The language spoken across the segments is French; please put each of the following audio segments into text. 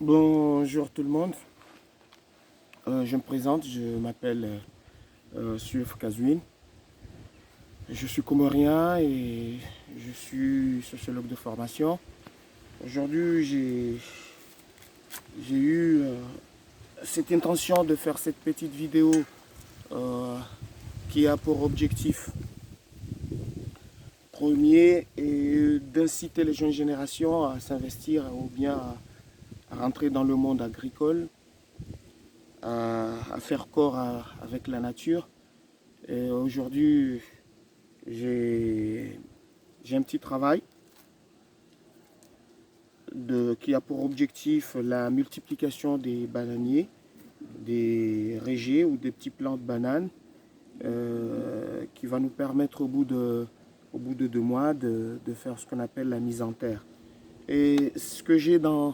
Bonjour tout le monde. Je me présente, je m'appelle Suef Kazouine. Je suis comorien et je suis sociologue de formation. Aujourd'hui, j'ai eu cette intention de faire cette petite vidéo euh, qui a pour objectif premier et d'inciter les jeunes générations à s'investir ou bien à rentrer dans le monde agricole, à faire corps avec la nature. Et aujourd'hui, j'ai un petit travail qui a pour objectif la multiplication des bananiers, des régés ou des petits plants de bananes, qui va nous permettre au bout de 2 mois de faire ce qu'on appelle la mise en terre. Et ce que j'ai dans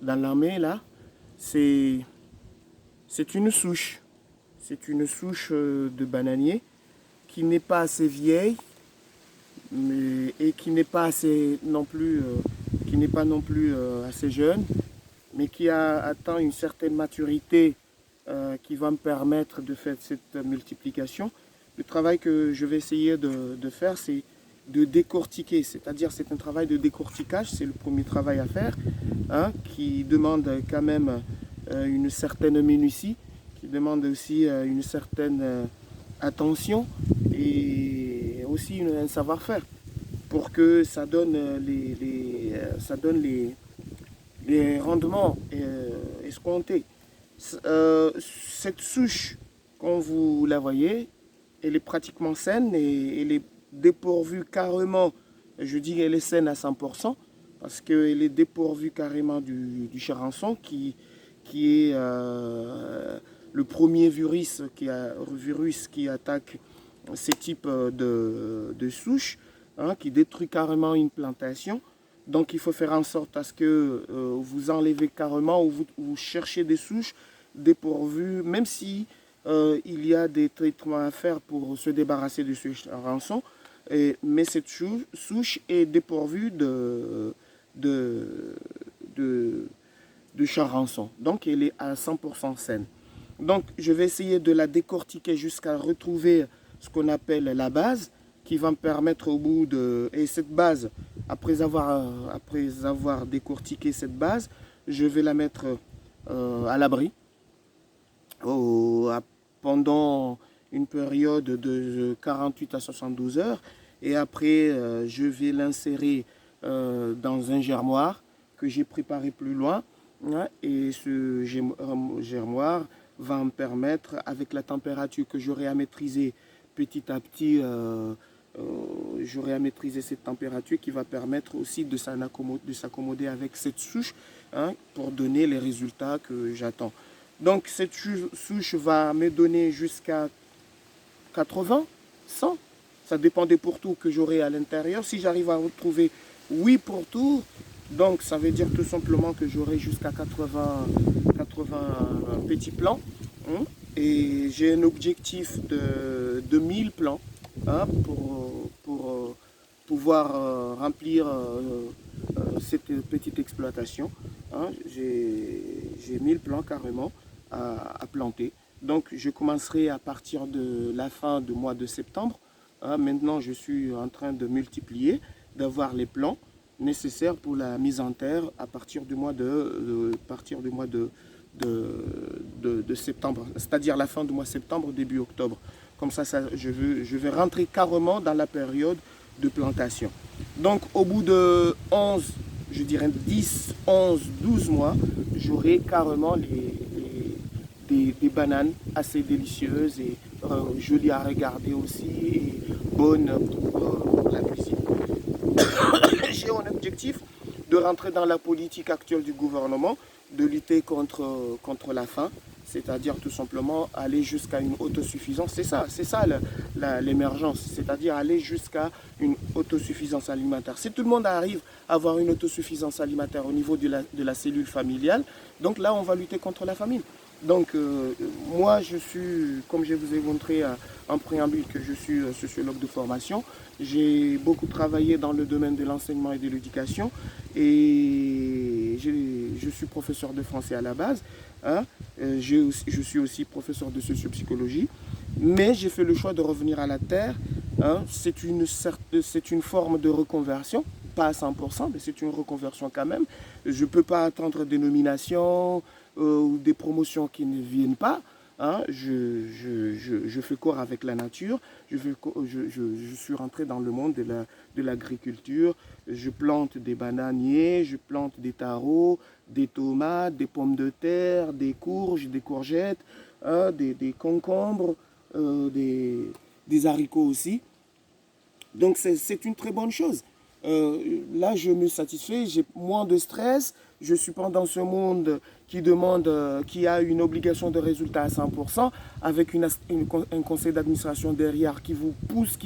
la main là, c'est une souche. C'est une souche de bananier qui n'est pas assez vieille et qui n'est pas assez non plus, qui n'est pas non plus assez jeune, mais qui a atteint une certaine maturité qui va me permettre de faire cette multiplication. Le travail que je vais essayer de faire, c'est de décortiquer, c'est-à-dire c'est un travail de décortiquage, c'est le premier travail à faire, hein, qui demande quand même une certaine minutie, qui demande aussi une certaine attention et aussi un savoir-faire pour que ça donne les rendements escomptés. Cette souche, comme vous la voyez, elle est pratiquement saine et elle est dépourvue carrément, je dis qu'elle est saine à 100%, parce qu'elle est dépourvue carrément du charançon qui est le premier virus qui attaque ces types de souches, hein, qui détruit carrément une plantation. Donc il faut faire en sorte à ce que vous enlevez carrément ou vous cherchez des souches dépourvues, même si il y a des traitements à faire pour se débarrasser de ce charançon, mais cette souche est dépourvue de charançon. Donc elle est à 100% saine. Donc je vais essayer de la décortiquer jusqu'à retrouver ce qu'on appelle la base, qui va me permettre au bout de... Et cette base, après avoir décortiqué cette base, je vais la mettre à l'abri pendant une période de 48 à 72 heures. Et après, je vais l'insérer dans un germoir que j'ai préparé plus loin. Hein, et ce germoir va me permettre, avec la température que j'aurai à maîtriser petit à petit, j'aurai à maîtriser cette température qui va permettre aussi de s'accommoder avec cette souche, hein, pour donner les résultats que j'attends. Donc cette souche va me donner jusqu'à 80, 100. Ça dépend des pourtours que j'aurai à l'intérieur. Si j'arrive à retrouver 8 pourtours, donc ça veut dire tout simplement que j'aurai jusqu'à 80 petits plants. Hein, et j'ai un objectif de 1000 plants, hein, pour pouvoir remplir cette petite exploitation. Hein. J'ai 1000 plants carrément à planter. Donc je commencerai à partir de la fin du mois de septembre. Hein. Maintenant je suis en train de multiplier, d'avoir les plants nécessaires pour la mise en terre à partir du mois de septembre, c'est-à-dire la fin du mois de septembre, début octobre. Comme ça, je vais rentrer carrément dans la période de plantation. Donc au bout de 11, je dirais 10, 11, 12 mois, j'aurai carrément des bananes assez délicieuses et jolies à regarder aussi et bonnes pour la cuisine. J'ai un objectif de rentrer dans la politique actuelle du gouvernement, de lutter contre la faim, c'est-à-dire tout simplement aller jusqu'à une autosuffisance. C'est ça l'émergence, c'est-à-dire aller jusqu'à une autosuffisance alimentaire. Si tout le monde arrive à avoir une autosuffisance alimentaire au niveau de la cellule familiale, donc là on va lutter contre la famine. Donc moi je suis, comme je vous ai montré en préambule, que je suis sociologue de formation. J'ai beaucoup travaillé dans le domaine de l'enseignement et de l'éducation et je suis professeur de français à la base, hein. Je suis aussi professeur de sociopsychologie, mais j'ai fait le choix de revenir à la terre, hein. C'est une forme de reconversion, pas à 100%, mais c'est une reconversion quand même. Je ne peux pas attendre des nominations ou des promotions qui ne viennent pas. Hein. Je fais corps avec la nature, je suis rentré dans le monde de l'agriculture, je plante des bananiers, je plante des taros, des tomates, des pommes de terre, des courges, des courgettes, hein, des concombres, des haricots aussi. Donc c'est une très bonne chose. Là, je me satisfais, j'ai moins de stress. Je suis pas dans ce monde qui demande, qui a une obligation de résultat à 100%, avec un conseil d'administration derrière qui vous pousse,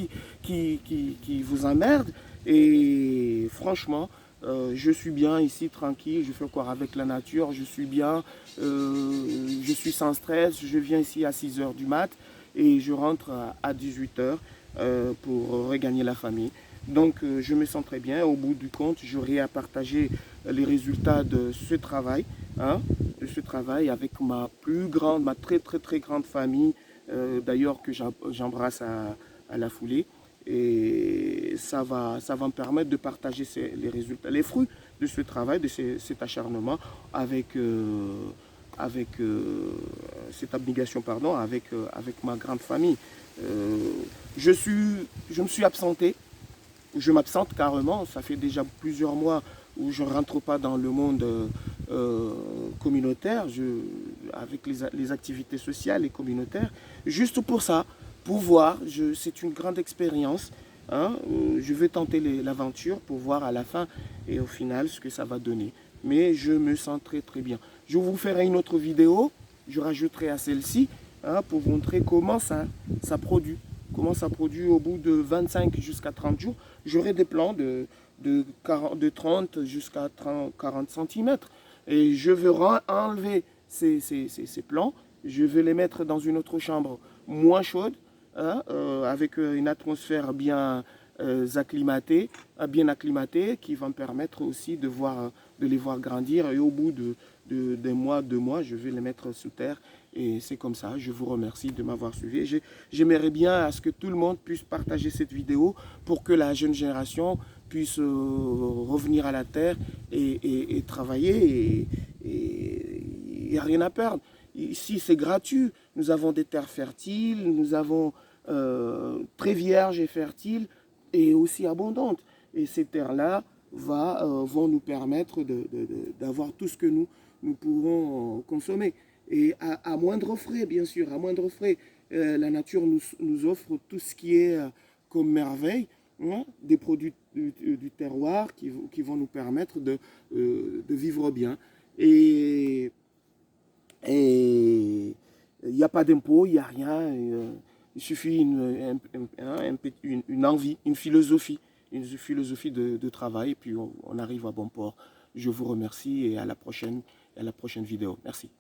qui vous emmerde. Et franchement, je suis bien ici, tranquille, je fais quoi avec la nature, je suis bien, je suis sans stress, je viens ici à 6 heures du mat et je rentre à 18 heures pour regagner la famille. Donc je me sens très bien. Au bout du compte, j'aurai à partager les résultats de ce travail, hein, avec ma plus grande, ma très très très grande famille, d'ailleurs que j'embrasse à la foulée. Et ça va me permettre de partager les résultats, les fruits de ce travail, de cet acharnement avec cette abnégation, pardon, avec ma grande famille. Je me suis absenté. Je m'absente carrément, ça fait déjà plusieurs mois où je ne rentre pas dans le monde communautaire, avec les activités sociales et communautaires, juste pour ça, pour voir, c'est une grande expérience, hein, je vais tenter l'aventure pour voir à la fin et au final ce que ça va donner. Mais je me sens très très bien. Je vous ferai une autre vidéo, je rajouterai à celle-ci, hein, pour vous montrer comment ça produit. Comment ça produit au bout de 25 jusqu'à 30 jours. J'aurai des plants de 30 jusqu'à 40 cm. Et je vais enlever ces plants. Je vais les mettre dans une autre chambre moins chaude, hein, avec une atmosphère bien acclimatée, qui va me permettre aussi de les voir grandir. Et au bout d'un mois, 2 mois, je vais les mettre sous terre. Et c'est comme ça, je vous remercie de m'avoir suivi. J'aimerais bien à ce que tout le monde puisse partager cette vidéo pour que la jeune génération puisse revenir à la terre et travailler. Il n'y a rien à perdre. Ici, c'est gratuit. Nous avons des terres fertiles, nous avons très vierges et fertiles et aussi abondantes. Et ces terres-là vont nous permettre d'avoir tout ce que nous pourrons consommer. Et à moindre frais, bien sûr, à moindre frais. La nature nous offre tout ce qui est comme merveille, hein, des produits du terroir qui vont nous permettre de vivre bien. Et il n'y a pas d'impôt, il n'y a rien. Il suffit une envie, une philosophie de travail, et puis on arrive à bon port. Je vous remercie et à la prochaine vidéo. Merci.